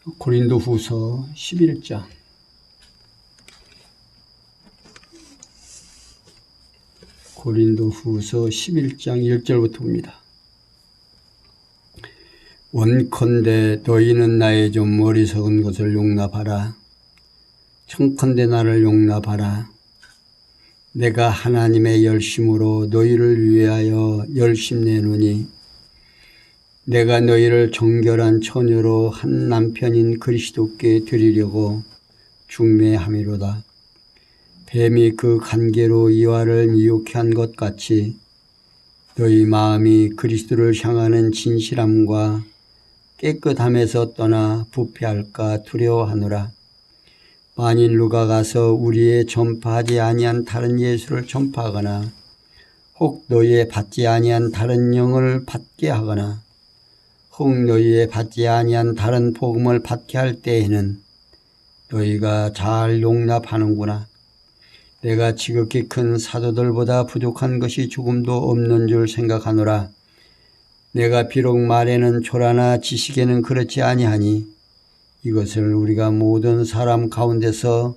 고린도후서 11장 고린도후서 11장 1절부터입니다. 원컨대 너희는 나의 좀 어리석은 것을 용납하라. 청컨대 나를 용납하라. 내가 하나님의 열심으로 너희를 위하여 열심내노니 내가 너희를 정결한 처녀로 한 남편인 그리스도께 드리려고 중매함이로다. 뱀이 그 관계로 이와를 미혹해 한 것 같이 너희 마음이 그리스도를 향하는 진실함과 깨끗함에서 떠나 부패할까 두려워하노라. 만일 누가 가서 우리의 전파하지 아니한 다른 예수를 전파하거나 혹 너희의 받지 아니한 다른 영을 받게 하거나 혹 너희의 받지 아니한 다른 복음을 받게 할 때에는 너희가 잘 용납하는구나. 내가 지극히 큰 사도들보다 부족한 것이 조금도 없는 줄 생각하노라. 내가 비록 말에는 초라나 지식에는 그렇지 아니하니 이것을 우리가 모든 사람 가운데서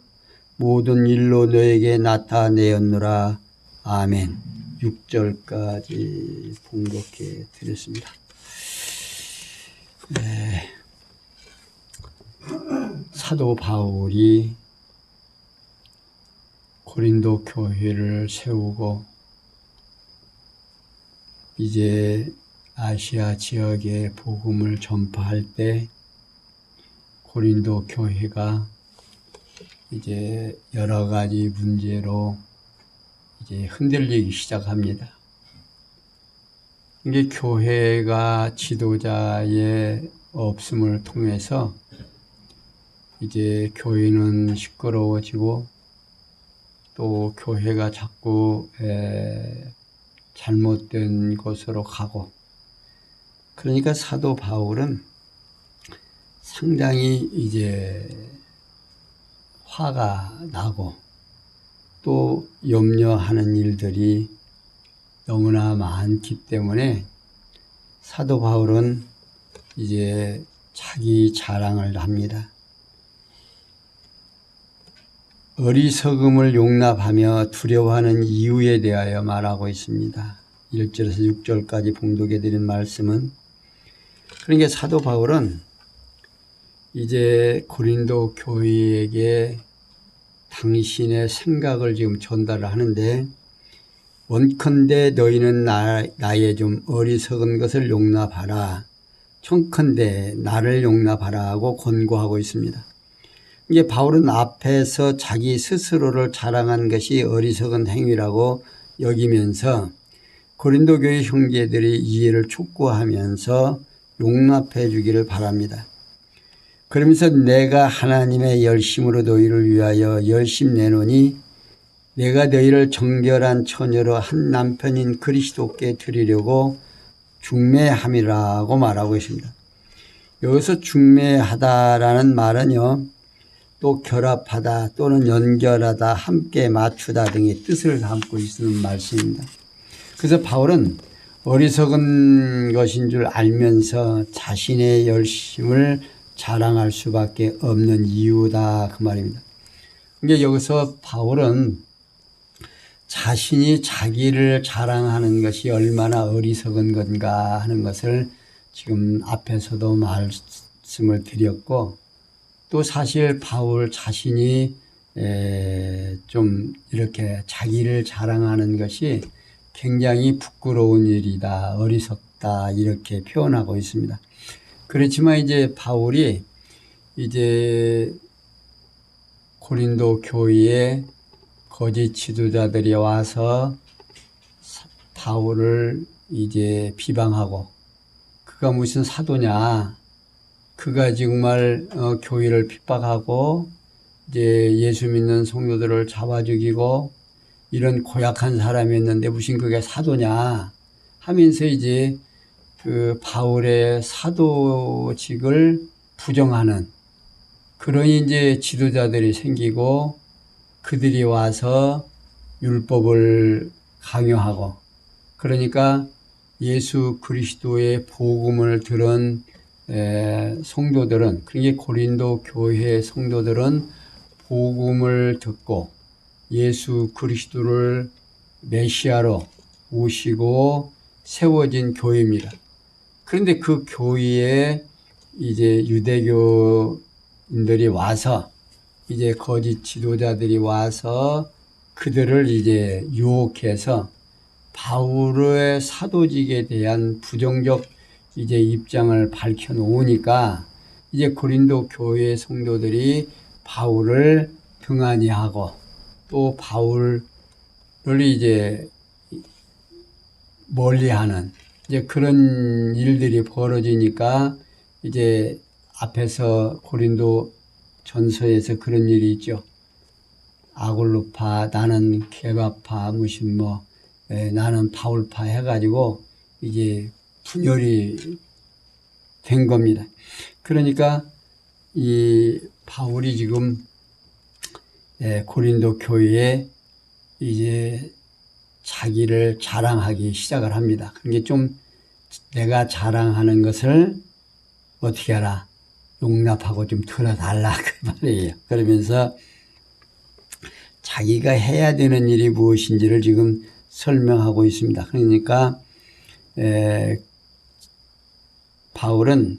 모든 일로 너에게 나타내었노라. 아멘. 6절까지 봉독해 드렸습니다. 사도 바울이 고린도 교회를 세우고 이제 아시아 지역에 복음을 전파할 때 고린도 교회가 이제 여러 가지 문제로 이제 흔들리기 시작합니다. 이게 교회가 지도자의 없음을 통해서 이제 교회는 시끄러워지고 또 교회가 자꾸 잘못된 곳으로 가고, 그러니까 사도 바울은 상당히 이제 화가 나고 또 염려하는 일들이 너무나 많기 때문에 사도 바울은 이제 자기 자랑을 합니다. 어리석음을 용납하며 두려워하는 이유에 대하여 말하고 있습니다. 1절에서 6절까지 봉독해 드린 말씀은, 그러니까 사도 바울은 이제 고린도 교회에게 당신의 생각을 지금 전달을 하는데, 원컨대 너희는 나의 좀 어리석은 것을 용납하라. 청컨대 나를 용납하라 하고 권고하고 있습니다. 이게 바울은 앞에서 자기 스스로를 자랑한 것이 어리석은 행위라고 여기면서 고린도 교회 형제들이 이해를 촉구하면서 용납해 주기를 바랍니다. 그러면서 내가 하나님의 열심으로 너희를 위하여 열심 내노니 내가 너희를 정결한 처녀로 한 남편인 그리스도께 드리려고 중매함이라고 말하고 있습니다. 여기서 중매하다라는 말은요, 또 결합하다 또는 연결하다, 함께 맞추다 등의 뜻을 담고 있는 말씀입니다. 그래서 바울은 어리석은 것인 줄 알면서 자신의 열심을 자랑할 수밖에 없는 이유다, 그 말입니다. 그러니까 여기서 바울은 자신이 자기를 자랑하는 것이 얼마나 어리석은 건가 하는 것을 지금 앞에서도 말씀을 드렸고, 또 사실 바울 자신이 좀 이렇게 자기를 자랑하는 것이 굉장히 부끄러운 일이다, 어리석다, 이렇게 표현하고 있습니다. 그렇지만 이제 바울이 이제 고린도 교회에 거짓 지도자들이 와서 바울을 이제 비방하고, 그가 무슨 사도냐, 그가 정말 교회를 핍박하고 이제 예수 믿는 성도들을 잡아 죽이고 이런 고약한 사람이었는데 무슨 그게 사도냐 하면서 이제 그 바울의 사도직을 부정하는 그런 이제 지도자들이 생기고, 그들이 와서 율법을 강요하고, 그러니까 예수 그리스도의 복음을 들은 성도들은, 그러니까 고린도 교회 성도들은 복음을 듣고 예수 그리스도를 메시아로 모시고 세워진 교회입니다. 그런데 그 교회에 이제 유대교인들이 와서, 이제 거짓 지도자들이 와서 그들을 이제 유혹해서 바울의 사도직에 대한 부정적 이제 입장을 밝혀 놓으니까, 이제 고린도 교회 성도들이 바울을 등한히 하고 또 바울을 이제 멀리하는 이제 그런 일들이 벌어지니까, 이제 앞에서 고린도 전서에서 그런 일이 있죠. 아골로파, 나는 게바파, 무슨 나는 바울파 해가지고 이제 분열이 된 겁니다. 그러니까 이 바울이 지금 고린도 교회에 이제 자기를 자랑하기 시작을 합니다. 그게 좀 내가 자랑하는 것을 어떻게 하라, 용납하고 좀 들어달라 그 말이에요. 그러면서 자기가 해야 되는 일이 무엇인지를 지금 설명하고 있습니다. 그러니까 바울은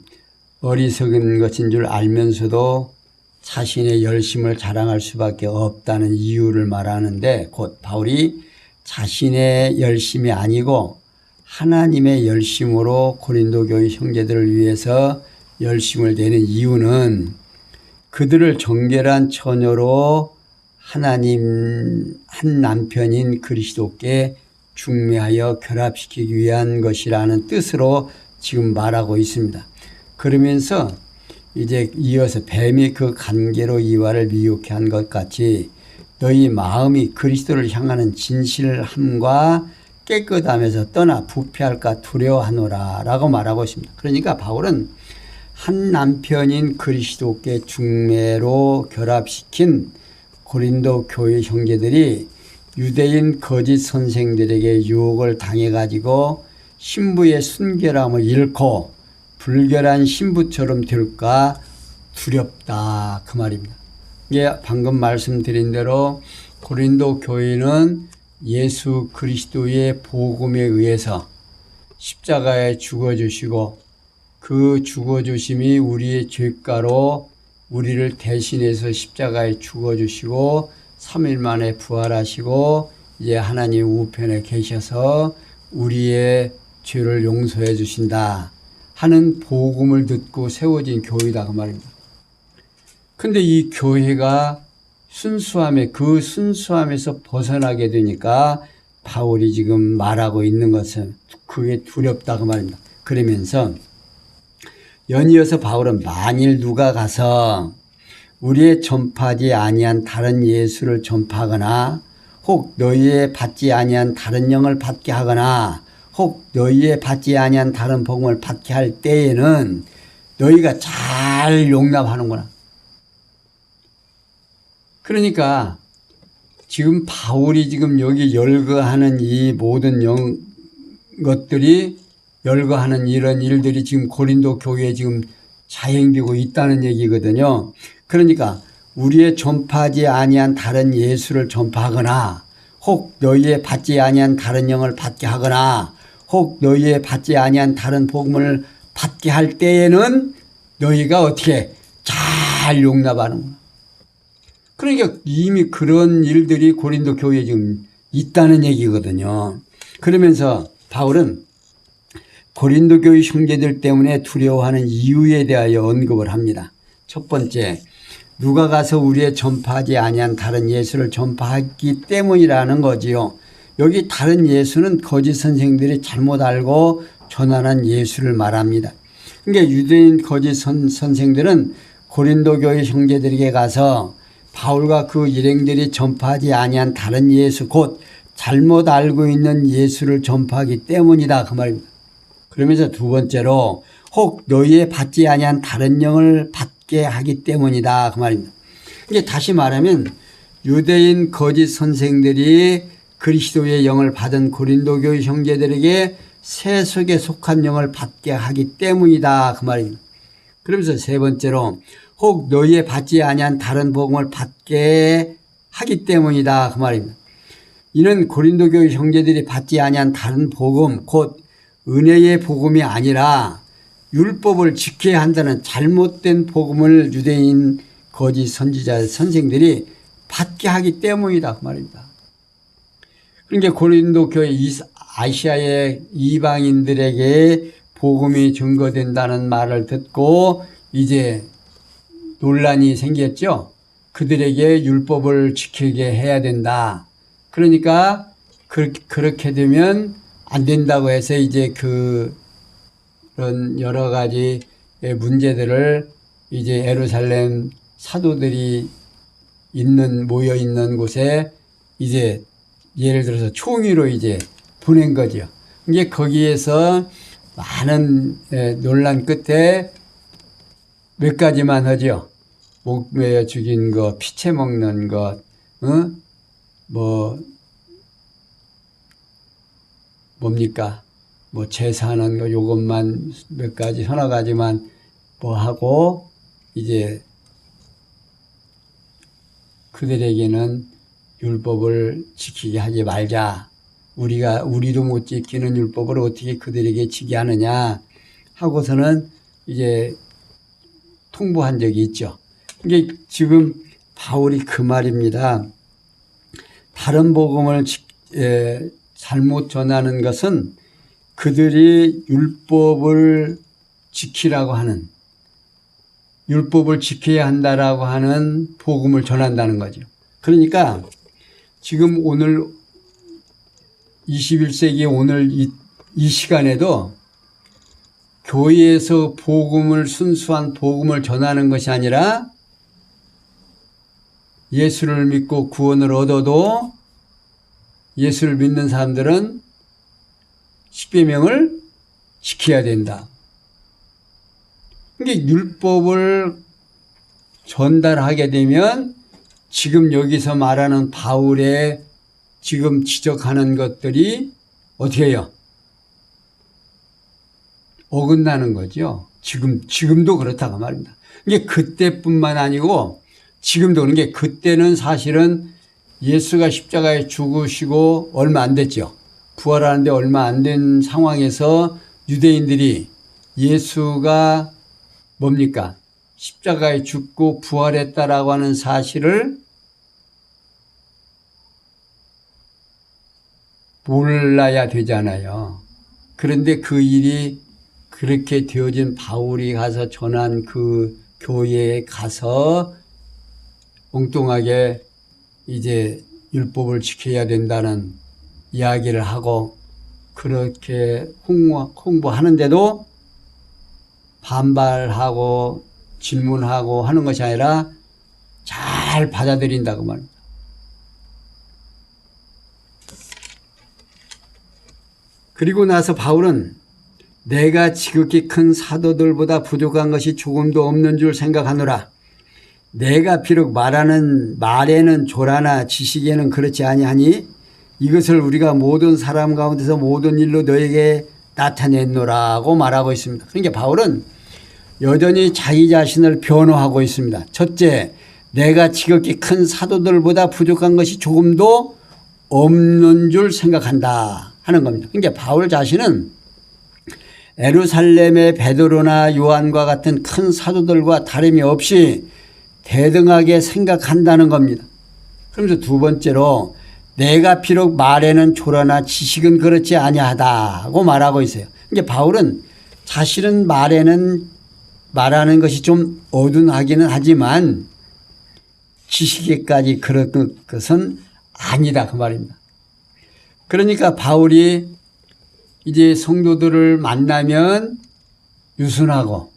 어리석은 것인 줄 알면서도 자신의 열심을 자랑할 수밖에 없다는 이유를 말하는데, 곧 바울이 자신의 열심이 아니고 하나님의 열심으로 고린도 교회 형제들을 위해서 열심을 내는 이유는 그들을 정결한 처녀로 하나님 한 남편인 그리스도께 중매하여 결합시키기 위한 것이라는 뜻으로 지금 말하고 있습니다. 그러면서 이제 이어서 뱀이 그 관계로 이와를 미혹해 한 것 같이 너희 마음이 그리스도를 향하는 진실함과 깨끗함에서 떠나 부패할까 두려워하노라 라고 말하고 있습니다. 그러니까 바울은 한 남편인 그리스도께 중매로 결합시킨 고린도 교회 형제들이 유대인 거짓 선생들에게 유혹을 당해가지고 신부의 순결함을 잃고 불결한 신부처럼 될까 두렵다 그 말입니다. 이게 방금 말씀드린 대로 고린도 교회는 예수 그리스도의 복음에 의해서 십자가에 죽어주시고 그 죽어주심이 우리의 죄가로 우리를 대신해서 십자가에 죽어주시고 3일 만에 부활하시고 이제 하나님 우편에 계셔서 우리의 죄를 용서해 주신다 하는 복음을 듣고 세워진 교회다 그 말입니다. 근데 이 교회가 그 순수함에서 벗어나게 되니까 바울이 지금 말하고 있는 것은 그게 두렵다 그 말입니다. 그러면서 연이어서 바울은 만일 누가 가서 우리의 전파하지 아니한 다른 예수를 전파하거나 혹 너희의 받지 아니한 다른 영을 받게 하거나 혹 너희의 받지 아니한 다른 복음을 받게 할 때에는 너희가 잘 용납하는구나. 그러니까 지금 바울이 지금 여기 열거하는 이 모든 것들이 열거하는 이런 일들이 지금 고린도 교회에 지금 자행되고 있다는 얘기거든요. 그러니까 우리의 전파하지 아니한 다른 예수를 전파하거나 혹 너희의 받지 아니한 다른 영을 받게 하거나 혹 너희의 받지 아니한 다른 복음을 받게 할 때에는 너희가 어떻게 잘 용납하는구나. 그러니까 이미 그런 일들이 고린도 교회에 지금 있다는 얘기거든요. 그러면서 바울은 고린도 교회 형제들 때문에 두려워하는 이유에 대하여 언급을 합니다. 첫 번째, 누가 가서 우리의 전파하지 아니한 다른 예수를 전파하기 때문이라는 거지요. 여기 다른 예수는 거짓 선생들이 잘못 알고 전하는 예수를 말합니다. 그러니까 유대인 거짓 선생들은 고린도 교회 형제들에게 가서 바울과 그 일행들이 전파하지 아니한 다른 예수, 곧 잘못 알고 있는 예수를 전파하기 때문이다 그 말입니다. 그러면서 두 번째로 혹 너희의 받지 아니한 다른 영을 받게 하기 때문이다 그 말입니다. 이게 다시 말하면 유대인 거짓 선생들이 그리스도의 영을 받은 고린도 교회 형제들에게 세속에 속한 영을 받게 하기 때문이다 그 말입니다. 그러면서 세 번째로 혹 너희의 받지 아니한 다른 복음을 받게 하기 때문이다 그 말입니다. 이는 고린도 교회 형제들이 받지 아니한 다른 복음 곧 은혜의 복음이 아니라 율법을 지켜야 한다는 잘못된 복음을 유대인 거짓 선지자 선생들이 받게 하기 때문이다 그 말입니다. 그러니까 고린도 교회 아시아의 이방인들에게 복음이 증거된다는 말을 듣고 이제 논란이 생겼죠. 그들에게 율법을 지키게 해야 된다. 그러니까 그렇게 되면 안 된다고 해서 이제 그런 여러 가지 문제들을 이제 예루살렘 사도들이 모여 있는 곳에 이제 예를 들어서 총위로 이제 보낸 거죠. 이게 거기에서 많은 논란 끝에 몇 가지만 하죠. 목 매어 죽인 것, 피채 먹는 것, 뭡니까? 제사하는 거, 요것만 몇 가지, 서너 가지만 하고, 이제 그들에게는 율법을 지키게 하지 말자. 우리도 못 지키는 율법을 어떻게 그들에게 지게 하느냐 하고서는 이제 통보한 적이 있죠. 이게 지금 바울이 그 말입니다. 다른 복음을 잘못 전하는 것은 그들이 율법을 지키라고 하는, 율법을 지켜야 한다라고 하는 복음을 전한다는 거죠. 그러니까 지금 오늘 21세기 오늘 이 시간에도 교회에서 순수한 복음을 전하는 것이 아니라 예수를 믿고 구원을 얻어도 예수를 믿는 사람들은 십계명을 지켜야 된다. 그러니까 율법을 전달하게 되면 지금 여기서 말하는 바울의 지금 지적하는 것들이 어떻게 해요? 어긋나는 거죠. 지금도 그렇다고 말입니다. 이게 그때뿐만 아니고 지금도 그런 게 그때는 사실은 예수가 십자가에 죽으시고 얼마 안 됐죠. 부활하는데 얼마 안 된 상황에서 유대인들이 예수가 뭡니까? 십자가에 죽고 부활했다라고 하는 사실을 몰라야 되잖아요. 그런데 그 일이 그렇게 되어진 바울이 가서 전한 그 교회에 가서 엉뚱하게 이제 율법을 지켜야 된다는 이야기를 하고 그렇게 홍보하는데도 반발하고 질문하고 하는 것이 아니라 잘 받아들인다고 말입니다. 그리고 나서 바울은 내가 지극히 큰 사도들보다 부족한 것이 조금도 없는 줄 생각하노라. 내가 비록 말에는 조라나 지식에는 그렇지 아니하니 이것을 우리가 모든 사람 가운데서 모든 일로 너에게 나타냈노라고 말하고 있습니다. 그러니까 바울은 여전히 자기 자신을 변호하고 있습니다. 첫째, 내가 지극히 큰 사도들보다 부족한 것이 조금도 없는 줄 생각한다 하는 겁니다. 그러니까 바울 자신은 예루살렘의 베드로나 요한과 같은 큰 사도들과 다름이 없이 대등하게 생각한다는 겁니다. 그러면서 두 번째로 내가 비록 말에는 조라나 지식은 그렇지 아니하다고 말하고 있어요. 그러니까 바울은 자신은 말하는 것이 좀 어둔하기는 하지만 지식에까지 그런 것은 아니다 그 말입니다. 그러니까 바울이 이제 성도들을 만나면 유순하고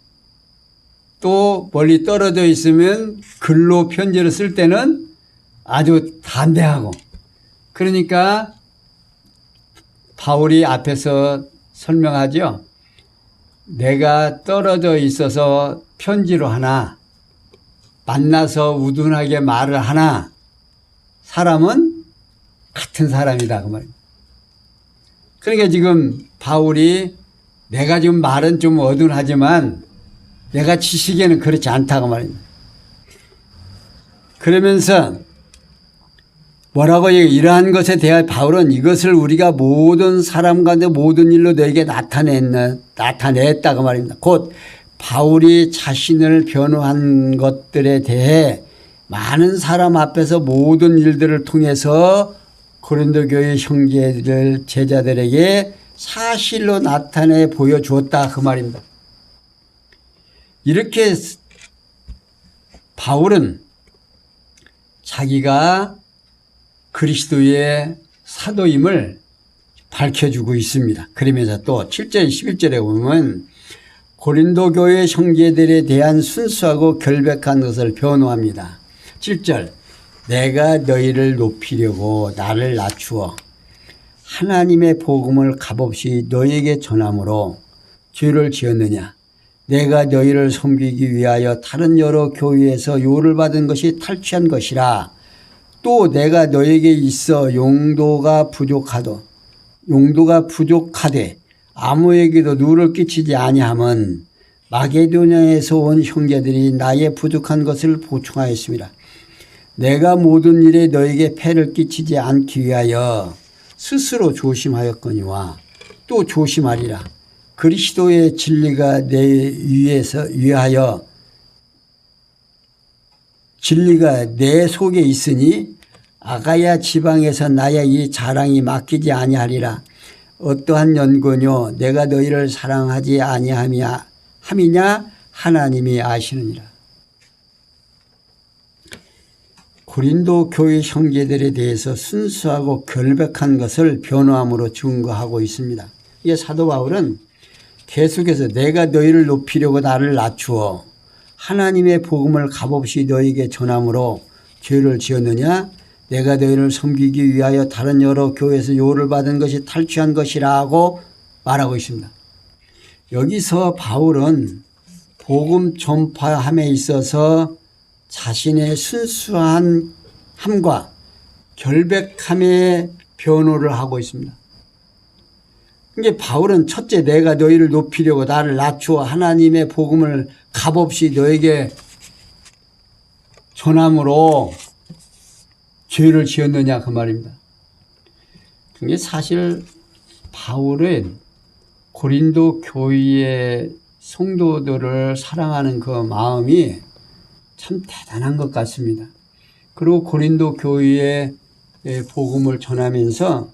또 멀리 떨어져 있으면 글로 편지를 쓸 때는 아주 담대하고 그러니까 바울이 앞에서 설명하죠. 내가 떨어져 있어서 편지로 하나 만나서 우둔하게 말을 하나 사람은 같은 사람이다 그 말입니다. 그러니까 지금 바울이 내가 지금 말은 좀 어둔하지만 내가 지식에는 그렇지 않다고 말입니다. 그러면서 뭐라고 이러한 것에 대해 바울은 이것을 우리가 모든 사람 가운데 모든 일로 너에게 나타냈다고 말입니다. 곧 바울이 자신을 변호한 것들에 대해 많은 사람 앞에서 모든 일들을 통해서 고린도 교회 형제들 제자들에게 사실로 나타내 보여주었다 그 말입니다. 이렇게 바울은 자기가 그리스도의 사도임을 밝혀주고 있습니다. 그러면서 또 7절 11절에 보면 고린도 교회 형제들에 대한 순수하고 결백한 것을 변호합니다. 7절 내가 너희를 높이려고 나를 낮추어 하나님의 복음을 값없이 너희에게 전함으로 죄를 지었느냐. 내가 너희를 섬기기 위하여 다른 여러 교회에서 요를 받은 것이 탈취한 것이라. 또 내가 너에게 있어 용도가 부족하되 아무에게도 누를 끼치지 아니함은 마게도냐에서 온 형제들이 나의 부족한 것을 보충하였습니다. 내가 모든 일에 너에게 폐를 끼치지 않기 위하여 스스로 조심하였거니와 또 조심하리라. 그리스도의 진리가 진리가 내 속에 있으니 아가야 지방에서 나의 이 자랑이 맡기지 아니하리라. 어떠한 연고뇨 내가 너희를 사랑하지 아니함이냐 하나님이 아시느니라. 고린도 교회 형제들에 대해서 순수하고 결백한 것을 변호함으로 증거하고 있습니다. 이게 사도 바울은 계속해서 내가 너희를 높이려고 나를 낮추어 하나님의 복음을 값없이 너희에게 전함으로 죄를 지었느냐. 내가 너희를 섬기기 위하여 다른 여러 교회에서 요를 받은 것이 탈취한 것이라고 말하고 있습니다. 여기서 바울은 복음 전파함에 있어서 자신의 순수한 함과 결백함의 변호를 하고 있습니다. 그러니까 바울은 첫째 내가 너희를 높이려고 나를 낮추어 하나님의 복음을 값없이 너에게 전함으로 죄를 지었느냐 그 말입니다. 그게 사실 바울은 고린도 교회의 성도들을 사랑하는 그 마음이 참 대단한 것 같습니다. 그리고 고린도 교회의 복음을 전하면서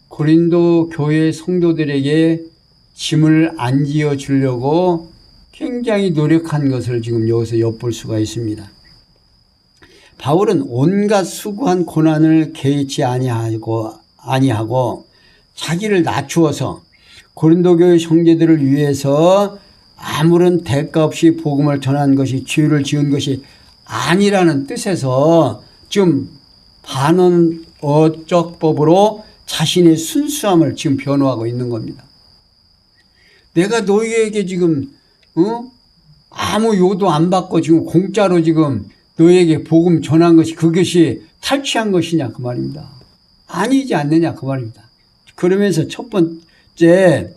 고린도 교회 성도들에게 짐을 안 지어 주려고 굉장히 노력한 것을 지금 여기서 엿볼 수가 있습니다. 바울은 온갖 수고한 고난을 개의치 아니하고 자기를 낮추어서 고린도 교회 형제들을 위해서 아무런 대가 없이 복음을 전한 것이 죄를 지은 것이 아니라는 뜻에서 지금 반언어적법으로 자신의 순수함을 지금 변호하고 있는 겁니다. 내가 너희에게 지금 아무 요도 안 받고 지금 공짜로 지금 너희에게 복음 전한 것이 그것이 탈취한 것이냐 그 말입니다. 아니지 않느냐 그 말입니다. 그러면서 첫 번째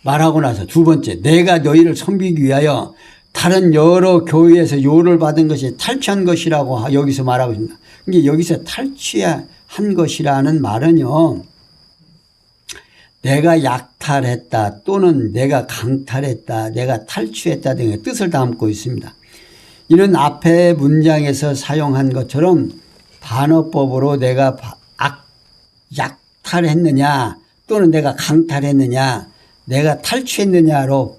말하고 나서 두 번째 내가 너희를 섬기기 위하여 다른 여러 교회에서 요를 받은 것이 탈취한 것이라고 여기서 말하고 있습니다. 그러니까 여기서 탈취한 것이라는 말은요. 내가 약탈했다 또는 내가 강탈했다 내가 탈취했다 등의 뜻을 담고 있습니다. 이는 앞에 문장에서 사용한 것처럼 반어법으로 내가 약탈했느냐 또는 내가 강탈했느냐 내가 탈취했느냐로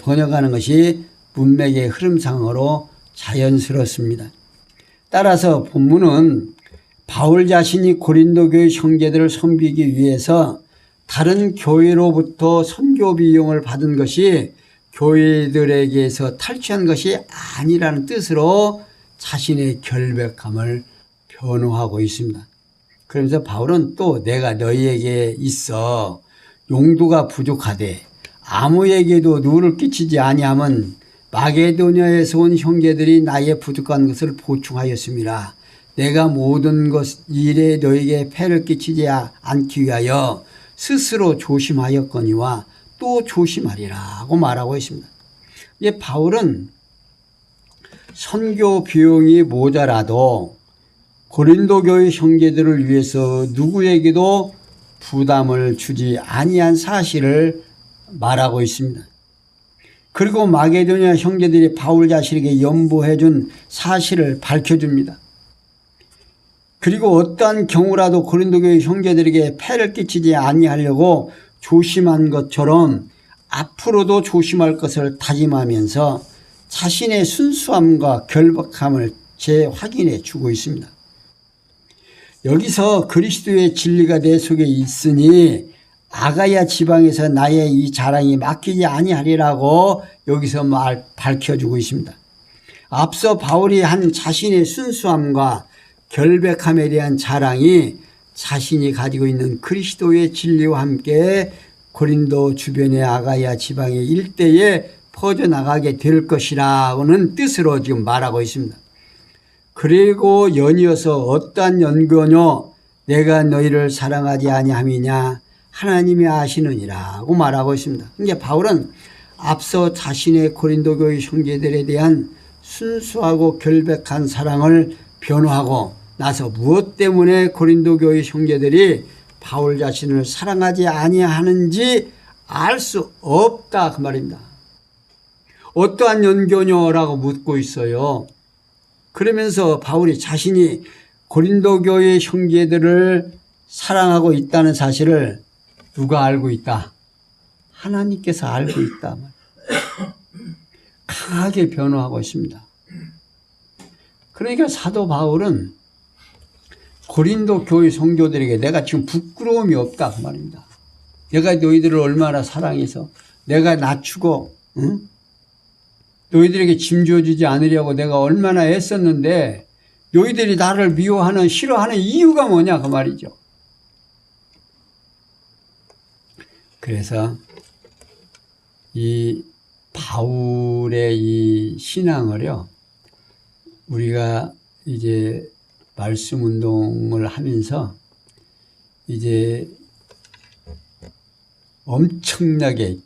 번역하는 것이 문맥의 흐름상으로 자연스럽습니다. 따라서 본문은 바울 자신이 고린도 교회 형제들을 섬기기 위해서 다른 교회로부터 선교 비용을 받은 것이 교회들에게서 탈취한 것이 아니라는 뜻으로 자신의 결백함을 변호하고 있습니다. 그러면서 바울은 또 내가 너희에게 있어 용도가 부족하되 아무에게도 누를 끼치지 아니함은 마게도냐에서 온 형제들이 나의 부족한 것을 보충하였습니다. 내가 모든 일에 너에게 폐를 끼치지 않기 위하여 스스로 조심하였거니와 또 조심하리라고 말하고 있습니다. 이 바울은 선교 비용이 모자라도 고린도 교회 형제들을 위해서 누구에게도 부담을 주지 아니한 사실을 말하고 있습니다. 그리고 마게도냐 형제들이 바울 자신에게 연보해 준 사실을 밝혀줍니다. 그리고 어떠한 경우라도 고린도 교회 형제들에게 폐를 끼치지 아니하려고 조심한 것처럼 앞으로도 조심할 것을 다짐하면서 자신의 순수함과 결박함을 재확인해 주고 있습니다. 여기서 그리스도의 진리가 내 속에 있으니 아가야 지방에서 나의 이 자랑이 맡기지 아니하리라고 여기서 밝혀주고 있습니다. 앞서 바울이 한 자신의 순수함과 결백함에 대한 자랑이 자신이 가지고 있는 그리스도의 진리와 함께 고린도 주변의 아가야 지방의 일대에 퍼져나가게 될 것이라는 뜻으로 지금 말하고 있습니다. 그리고 연이어서 어떠한 연고뇨 내가 너희를 사랑하지 아니함이냐 하나님이 아시느니라고 말하고 있습니다. 그러니까 바울은 앞서 자신의 고린도 교회 형제들에 대한 순수하고 결백한 사랑을 변호하고 나서 무엇 때문에 고린도 교회 형제들이 바울 자신을 사랑하지 아니하는지 알 수 없다 그 말입니다. 어떠한 연교뇨라고 묻고 있어요. 그러면서 바울이 자신이 고린도 교회 형제들을 사랑하고 있다는 사실을 누가 알고 있다? 하나님께서 알고 있다. 강하게 변호하고 있습니다. 그러니까 사도 바울은 고린도 교회 성도들에게 내가 지금 부끄러움이 없다 그 말입니다. 내가 너희들을 얼마나 사랑해서 내가 낮추고 너희들에게 짐져주지 않으려고 내가 얼마나 애썼는데 너희들이 나를 미워하는 싫어하는 이유가 뭐냐 그 말이죠. 그래서 이 바울의 이 신앙을요 우리가 이제 말씀 운동을 하면서 이제 엄청나게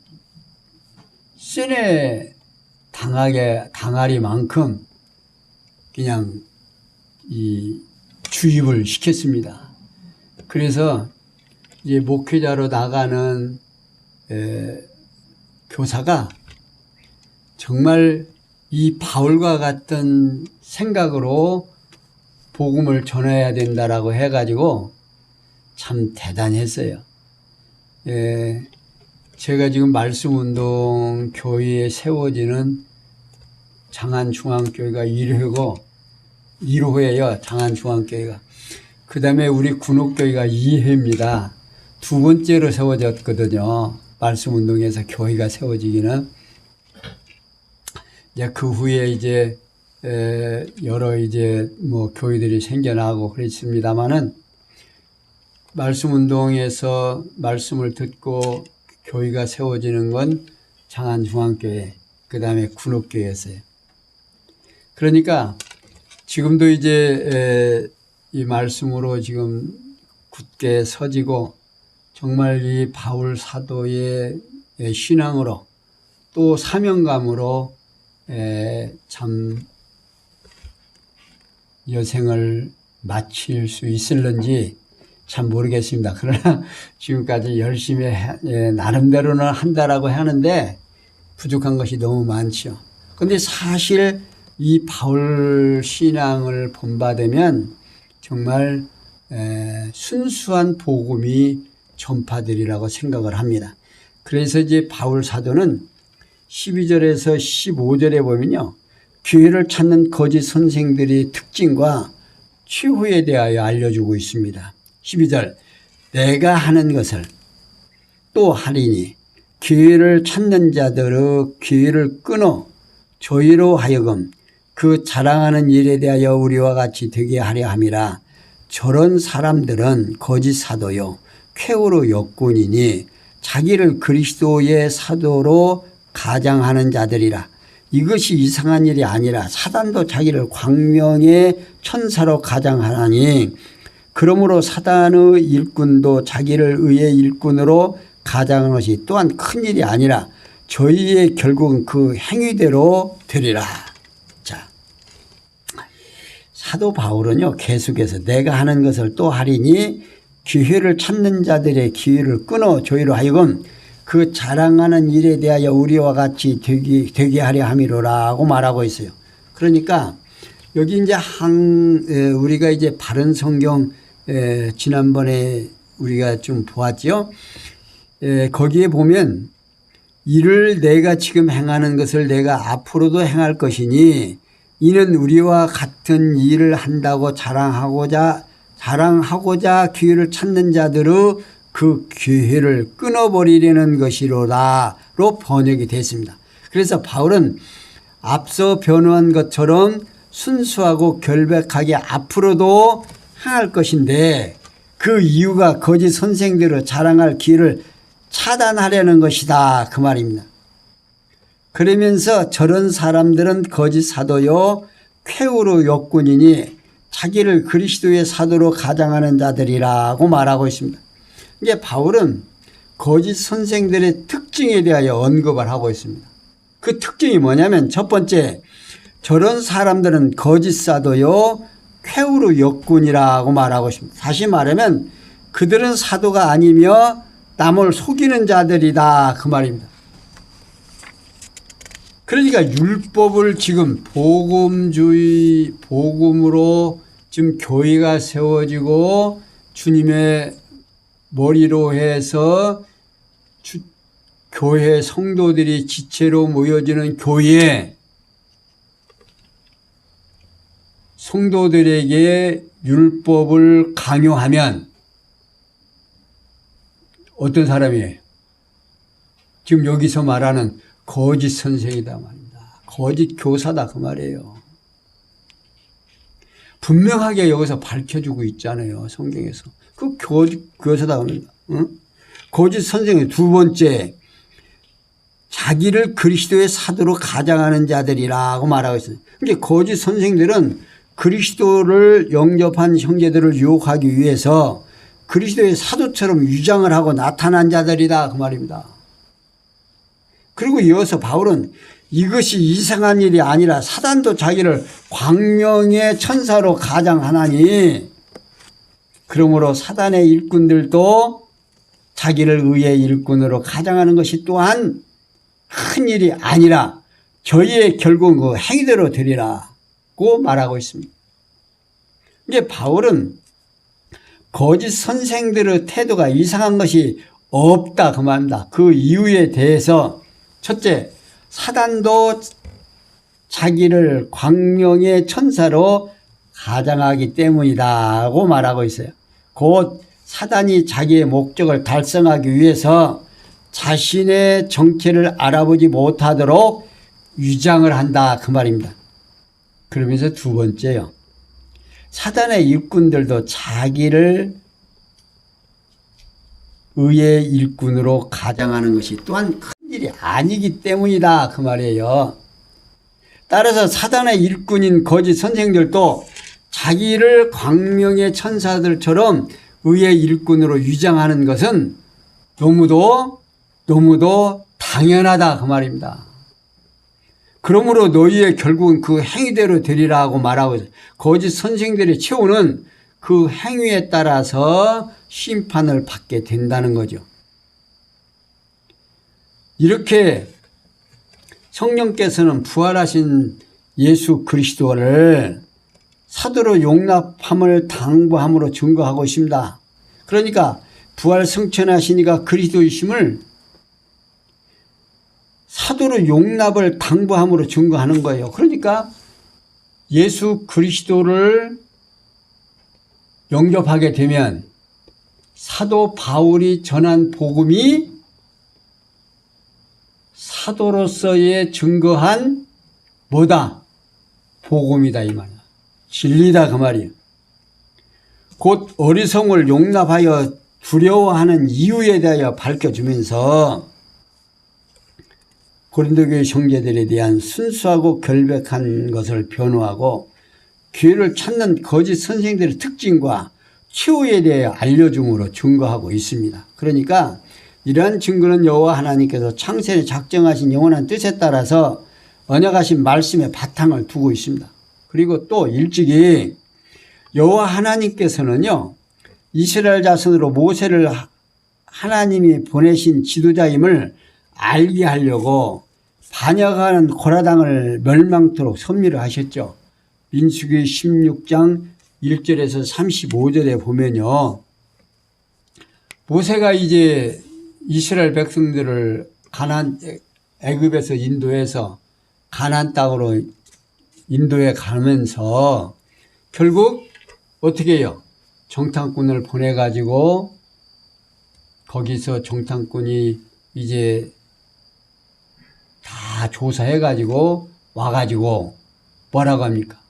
신에 당하리만큼 그냥 이 주입을 시켰습니다. 그래서 이제 목회자로 나가는 교사가 정말 이 바울과 같은 생각으로 복음을 전해야 된다라고 해가지고 참 대단했어요. 제가 지금 말씀운동 교회에 세워지는 장안중앙교회가 1회고 1호예요. 장안중앙교회가. 그 다음에 우리 군옥교회가 2회입니다. 두 번째로 세워졌거든요. 말씀운동에서 교회가 세워지기는. 이제 그 후에 이제 여러 이제 뭐 교회들이 생겨나고 그랬습니다만은 말씀운동에서 말씀을 듣고 교회가 세워지는 건 장안중앙교회, 그 다음에 군옥교회였어요. 그러니까 지금도 이제 이 말씀으로 지금 굳게 서지고 정말 이 바울 사도의 신앙으로 또 사명감으로 참 여생을 마칠 수 있을런지 참 모르겠습니다. 그러나 지금까지 열심히 나름대로는 한다라고 하는데 부족한 것이 너무 많죠. 그런데 사실 이 바울 신앙을 본받으면 정말 순수한 복음이 전파되리라고 생각을 합니다. 그래서 이제 바울 사도는 12절에서 15절에 보면요. 교회를 찾는 거짓 선생들의 특징과 최후에 대하여 알려주고 있습니다. 12절 내가 하는 것을 또 하리니 교회를 찾는 자들의 교회를 끊어 저희로 하여금 그 자랑하는 일에 대하여 우리와 같이 되게 하려 함이라. 저런 사람들은 거짓 사도요 쾌우로 역군이니 자기를 그리스도의 사도로 가장하는 자들이라. 이것이 이상한 일이 아니라 사단도 자기를 광명의 천사로 가장하나니 그러므로 사단의 일꾼도 자기를 의의 일꾼으로 가장하는 것이 또한 큰 일이 아니라 저희의 결국은 그 행위대로 되리라. 자, 사도 바울은요, 계속해서 내가 하는 것을 또 하리니 기회를 찾는 자들의 기회를 끊어 저희로 하여금 그 자랑하는 일에 대하여 우리와 같이 되게 하려 함이로라고 말하고 있어요. 그러니까 여기 이제 우리가 이제 바른 성경 지난번에 우리가 좀 보았죠. 거기에 보면 이를 내가 지금 행하는 것을 내가 앞으로도 행할 것이니 이는 우리와 같은 일을 한다고 자랑하고자 기회를 찾는 자들의 그 기회를 끊어버리려는 것이로다로 번역이 됐습니다. 그래서 바울은 앞서 변호한 것처럼 순수하고 결백하게 앞으로도 행할 것인데 그 이유가 거짓 선생들을 자랑할 기회를 차단하려는 것이다 그 말입니다. 그러면서 저런 사람들은 거짓 사도요 쾌우로 역군이니 자기를 그리스도의 사도로 가장하는 자들이라고 말하고 있습니다. 이게 바울은 거짓 선생들의 특징에 대하여 언급을 하고 있습니다. 그 특징이 뭐냐면 첫 번째, 저런 사람들은 거짓 사도요 쾌우로 역군이라고 말하고 있습니다. 다시 말하면 그들은 사도가 아니며 남을 속이는 자들이다 그 말입니다. 그러니까 율법을 지금 복음으로 지금 교회가 세워지고 주님의 머리로 해서 교회 성도들이 지체로 모여지는 교회에 성도들에게 율법을 강요하면 어떤 사람이에요? 지금 여기서 말하는 거짓 선생이다 말입니다. 거짓 교사다 그 말이에요. 분명하게 여기서 밝혀주고 있잖아요. 성경에서. 그 거짓 교사다 합니다. 응? 거짓 선생이 두 번째, 자기를 그리스도의 사도로 가장하는 자들이라고 말하고 있어요. 그러니까 거짓 선생들은 그리스도를 영접한 형제들을 유혹하기 위해서 그리스도의 사도처럼 위장을 하고 나타난 자들이다 그 말입니다. 그리고 이어서 바울은 이것이 이상한 일이 아니라 사단도 자기를 광명의 천사로 가장하나니 그러므로 사단의 일꾼들도 자기를 의의 일꾼으로 가장하는 것이 또한 큰 일이 아니라 저희의 결국은 그 행위대로 되리라고 말하고 있습니다. 이제 바울은 거짓 선생들의 태도가 이상한 것이 없다 그 말입니다. 그 이유에 대해서 첫째, 사단도 자기를 광명의 천사로 가장하기 때문이다고 말하고 있어요. 곧 사단이 자기의 목적을 달성하기 위해서 자신의 정체를 알아보지 못하도록 위장을 한다 그 말입니다. 그러면서 두 번째요. 사단의 일꾼들도 자기를 의의 일꾼으로 가장하는 것이 또한 큰 일이 아니기 때문이다 그 말이에요. 따라서 사단의 일꾼인 거짓 선생들도 자기를 광명의 천사들처럼 의의 일꾼으로 위장하는 것은 너무도 당연하다 그 말입니다. 그러므로 너희의 결국은 그 행위대로 되리라고 말하고 있어요. 거짓 선생들의 최후는 그 행위에 따라서 심판을 받게 된다는 거죠. 이렇게 성령께서는 부활하신 예수 그리스도를 사도로 용납함을 당부함으로 증거하고 있습니다. 그러니까 부활 승천하시니까 그리스도이심을 사도로 용납을 당부함으로 증거하는 거예요. 그러니까 예수 그리스도를 영접하게 되면 사도 바울이 전한 복음이 사도로서의 증거한 뭐다? 복음이다 이 말이야. 진리다 그 말이에요. 곧 어리석음을 용납하여 두려워하는 이유에 대하여 밝혀주면서 고린도교회 형제들에 대한 순수하고 결백한 것을 변호하고 기회를 찾는 거짓 선생들의 특징과 최후에 대해 알려줌으로 증거하고 있습니다. 그러니까 이러한 증거는 여호와 하나님께서 창세에 작정하신 영원한 뜻에 따라서 언약하신 말씀에 바탕을 두고 있습니다. 그리고 또 일찍이 여호와 하나님께서는요, 이스라엘 자손으로 모세를 하나님이 보내신 지도자임을 알게 하려고 반역하는 고라당을 멸망토록 섭리를 하셨죠. 민수기 16장 1절에서 35절에 보면요, 모세가 이제 이스라엘 백성들을 애굽에서 인도해서 가나안 땅으로 인도해 가면서 결국 어떻게 해요? 정탐꾼을 보내가지고 거기서 정탐꾼이 이제 다 조사해가지고 와가지고 뭐라고 합니까?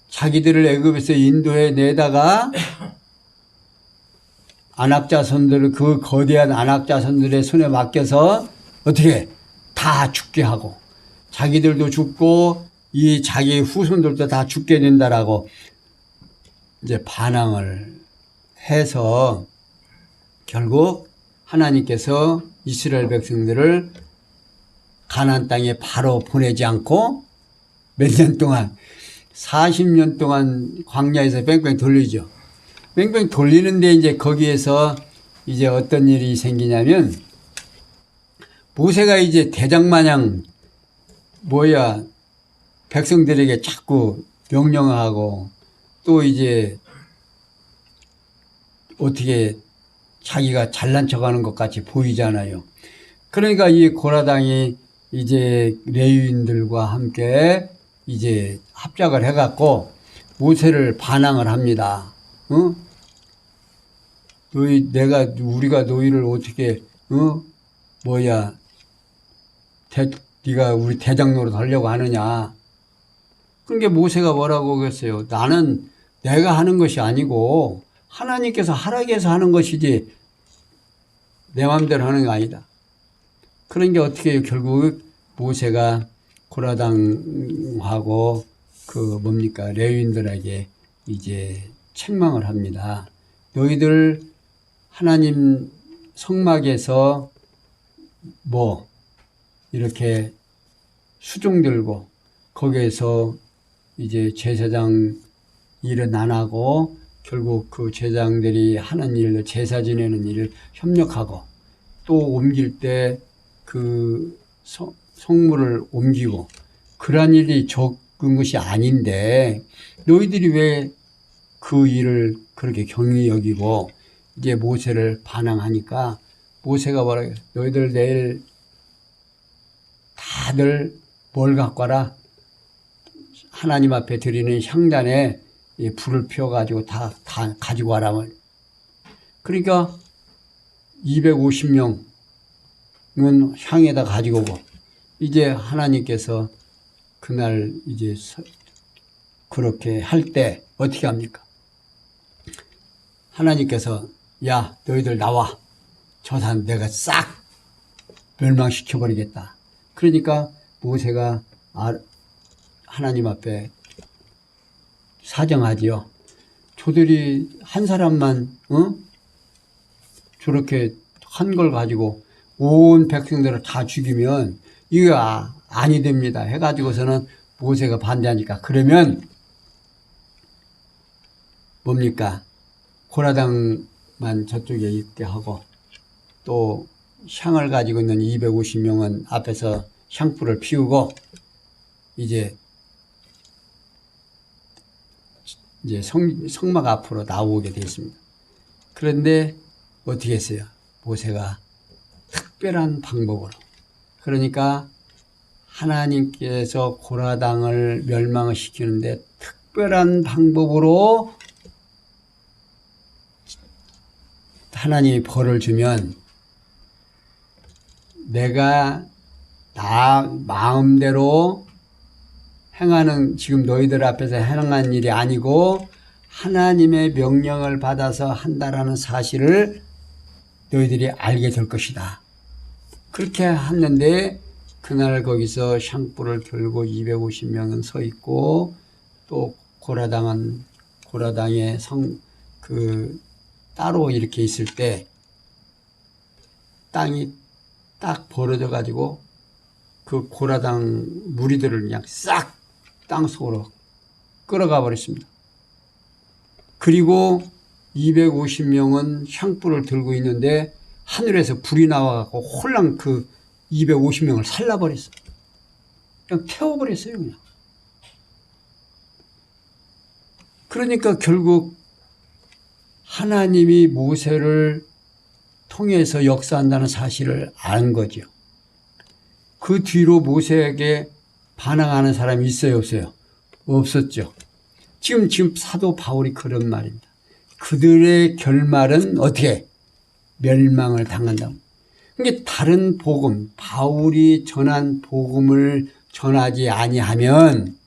자기들을 애굽에서 인도해 내다가 안악자손들을, 그 거대한 안악자손들의 손에 맡겨서 어떻게 다 죽게 하고 자기들도 죽고 이 자기 후손들도 다 죽게 된다라고 이제 반항을 해서 결국 하나님께서 이스라엘 백성들을 가나안 땅에 바로 보내지 않고 몇 년 동안 40년 동안 광야에서 뺑뺑 돌리죠. 뺑뺑 돌리는데 이제 거기에서 이제 어떤 일이 생기냐면 모세가 이제 대장마냥 백성들에게 자꾸 명령하고 또 이제 어떻게 자기가 잘난 척하는 것 같이 보이잖아요. 그러니까 이 고라당이 이제 레위인들과 함께 이제 합작을 해갖고 모세를 반항을 합니다. 우리가 너희를 어떻게, 네가 우리 대장 노릇 하려고 하느냐. 그러니까 모세가 뭐라고 그랬어요? 나는 내가 하는 것이 아니고 하나님께서 하라고 해서 하는 것이지 내 마음대로 하는 게 아니다. 그러니까 어떻게 해요? 결국 모세가 고라당하고 레위인들에게 이제 책망을 합니다. 너희들 하나님 성막에서 이렇게 수종 들고 거기에서 이제 제사장 일은 안 하고 결국 그 제사장들이 하는 일을, 제사 지내는 일을 협력하고 또 옮길 때 그 성물을 옮기고 그러한 일이 적은 것이 아닌데 너희들이 왜 그 일을 그렇게 경히 여기고 이제 모세를 반항하니까 모세가 뭐라고 해요? 너희들 내일 다들 뭘 갖고 와라? 하나님 앞에 드리는 향단에 불을 피워가지고 다 가지고 와라. 그러니까 250명은 향에다 가지고 오고 이제 하나님께서 그날 이제 그렇게 할 때 어떻게 합니까? 하나님께서 야 너희들 나와. 저 산 내가 싹 멸망시켜버리겠다. 그러니까 모세가 하나님 앞에 사정하지요. 저들이 한 사람만 저렇게 한 걸 가지고 온 백성들을 다 죽이면 이거 아니 됩니다. 해가지고서는 모세가 반대하니까 그러면 뭡니까? 고라당만 저쪽에 있게 하고 또 향을 가지고 있는 250명은 앞에서 향불을 피우고 이제 성막 앞으로 나오게 됐습니다. 그런데 어떻게 했어요? 모세가 특별한 방법으로, 그러니까 하나님께서 고라당을 멸망을 시키는데 특별한 방법으로 하나님이 벌을 주면 내가 나 마음대로 행하는, 지금 너희들 앞에서 행한 일이 아니고 하나님의 명령을 받아서 한다라는 사실을 너희들이 알게 될 것이다. 그렇게 했는데 그날 거기서 샹불을 들고 250명은 서 있고 또 고라당의 따로 이렇게 있을 때 땅이 딱 벌어져 가지고 그 고라당 무리들을 그냥 싹 땅속으로 끌어가 버렸습니다. 그리고 250명은 향불을 들고 있는데 하늘에서 불이 나와갖고 홀랑 그 250명을 살라버렸어요. 그냥 태워버렸어요, 그냥. 그러니까 결국 하나님이 모세를 통해서 역사한다는 사실을 안 거죠. 그 뒤로 모세에게 반항하는 사람이 있어요, 없어요? 없었죠. 지금 사도 바울이 그런 말입니다. 그들의 결말은 어떻게? 멸망을 당한다. 그러니까 다른 복음, 바울이 전한 복음을 전하지 아니하면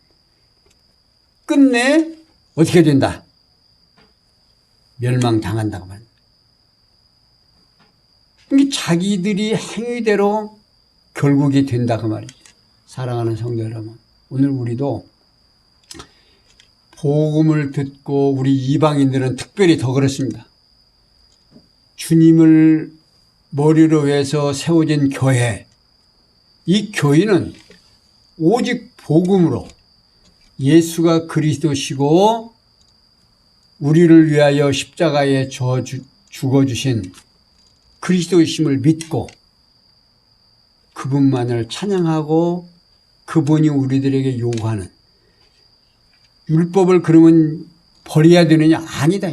끝내 어떻게 된다? 멸망당한다고 말합니다. 그러니까 자기들이 행위대로 결국이 된다고 말이죠. 사랑하는 성도 여러분, 오늘 우리도 복음을 듣고 우리 이방인들은 특별히 더 그렇습니다. 주님을 머리로 해서 세워진 교회, 이 교회는 오직 복음으로 예수가 그리스도시고 우리를 위하여 십자가에 죽어주신 그리스도이심을 믿고 그분만을 찬양하고 그분이 우리들에게 요구하는, 율법을 그러면 버려야 되느냐? 아니다.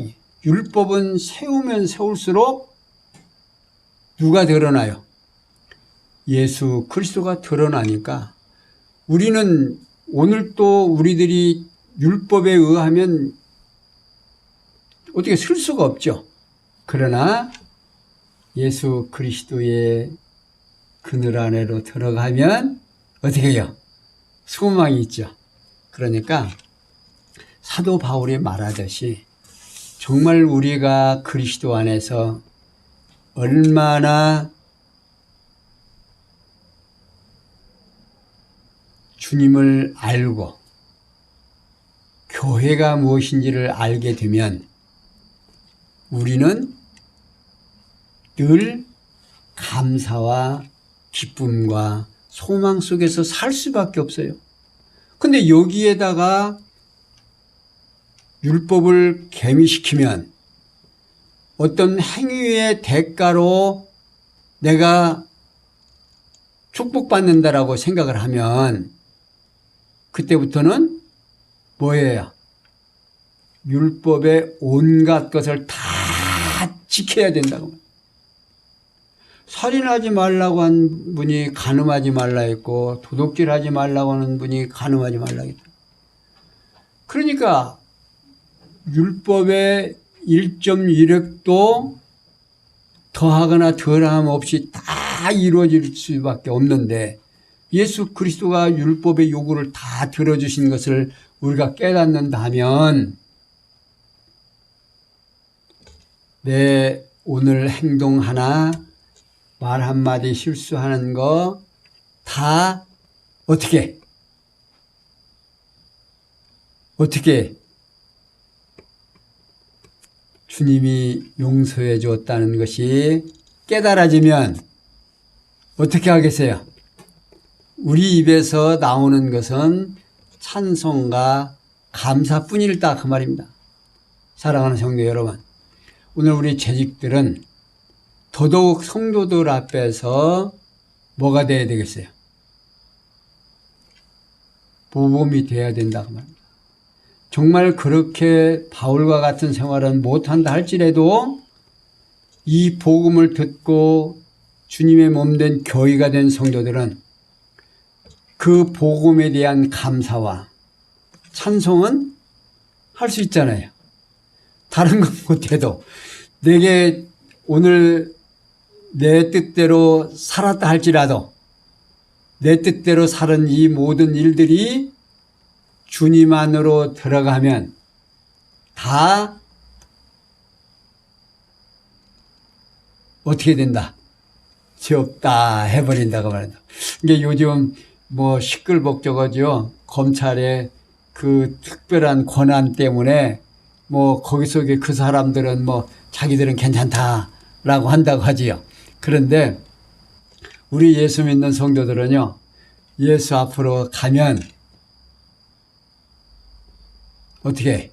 율법은 세우면 세울수록 누가 드러나요? 예수 그리스도가 드러나니까 우리는 오늘 또 우리들이 율법에 의하면 어떻게 쓸 수가 없죠. 그러나 예수 그리스도의 그늘 안으로 들어가면 어떻게 해요? 소망이 있죠. 그러니까 사도 바울이 말하듯이 정말 우리가 그리스도 안에서 얼마나 주님을 알고 교회가 무엇인지를 알게 되면 우리는 늘 감사와 기쁨과 소망 속에서 살 수밖에 없어요. 근데 여기에다가 율법을 계미시키면 어떤 행위의 대가로 내가 축복받는다라고 생각을 하면 그때부터는 뭐예요? 율법의 온갖 것을 다 지켜야 된다고. 살인하지 말라고 한 분이 간음하지 말라 했고 도둑질하지 말라고 하는 분이 간음하지 말라 했다. 그러니까 율법의 1.1획도 더하거나 덜함 없이 다 이루어질 수밖에 없는데 예수 그리스도가 율법의 요구를 다 들어주신 것을 우리가 깨닫는다면 내 오늘 행동 하나, 말 한마디 실수하는 거 다 어떻게 주님이 용서해 주었다는 것이 깨달아지면 어떻게 하겠어요? 우리 입에서 나오는 것은 찬송과 감사뿐이다 그 말입니다. 사랑하는 성도 여러분, 오늘 우리 재직들은 더더욱 성도들 앞에서 뭐가 돼야 되겠어요? 모범이 돼야 된다고 말입니다. 정말 그렇게 바울과 같은 생활은 못한다 할지라도 이 복음을 듣고 주님의 몸된 교회가 된 성도들은 그 복음에 대한 감사와 찬송은 할 수 있잖아요. 다른 건 못해도 내게 오늘 내 뜻대로 살았다 할지라도 내 뜻대로 살은 이 모든 일들이 주님 안으로 들어가면 다 어떻게 된다? 죄 없다 해버린다고 말한다. 이게 요즘 뭐 시끌벅적하죠. 검찰의 그 특별한 권한 때문에 뭐 거기 속에 그 사람들은 뭐 자기들은 괜찮다라고 한다고 하지요. 그런데 우리 예수 믿는 성도들은요, 예수 앞으로 가면 어떻게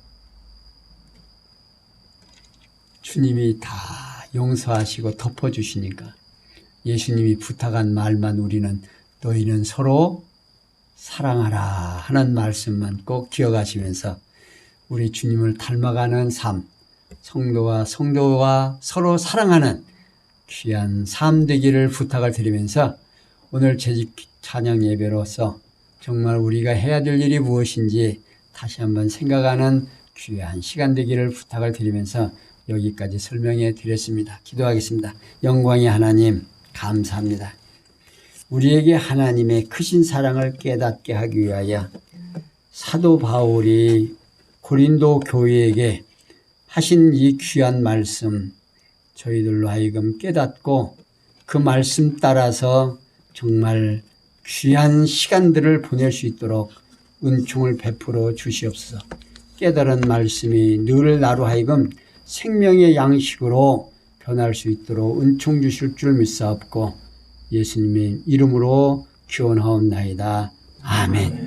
주님이 다 용서하시고 덮어주시니까 예수님이 부탁한 말만 우리는 너희는 서로 사랑하라 하는 말씀만 꼭 기억하시면서 우리 주님을 닮아가는 삶, 성도와 서로 사랑하는 귀한 삶 되기를 부탁을 드리면서 오늘 재직 찬양 예배로서 정말 우리가 해야 될 일이 무엇인지 다시 한번 생각하는 귀한 시간 되기를 부탁을 드리면서 여기까지 설명해 드렸습니다. 기도하겠습니다. 영광의 하나님, 감사합니다. 우리에게 하나님의 크신 사랑을 깨닫게 하기 위하여 사도 바울이 고린도 교회에게 하신 이 귀한 말씀, 저희들로 하여금 깨닫고 그 말씀 따라서 정말 귀한 시간들을 보낼 수 있도록 은총을 베풀어 주시옵소서. 깨달은 말씀이 늘 나로 하여금 생명의 양식으로 변할 수 있도록 은총 주실 줄 믿사옵고 예수님의 이름으로 기원하옵나이다. 아멘.